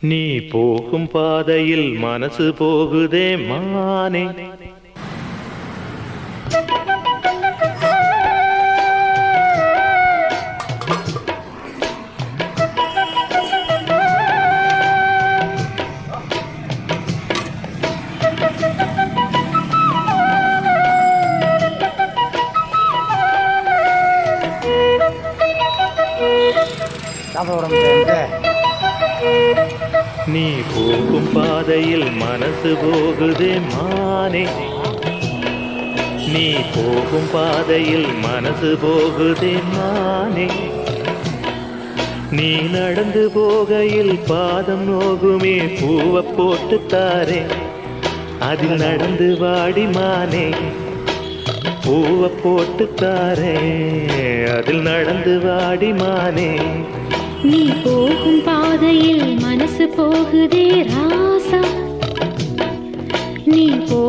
நீ போகும் பாதையில் மனசு போகுதே மானே. நீ போகும் பாதையில் மனசு போகுதே மானே. நீ போகும் பாதையில் மனசு போகுதே மானே. நீ நடந்து போகையில் பாதம் நோகுமே பூவை போட்டு தாரே. அதில் நடந்து வாடி மானே. பூவை போட்டு தாரே. அதில் நடந்து வாடி மானே. நீ போகும் பாதையில் மனசு போகுதே ராசா.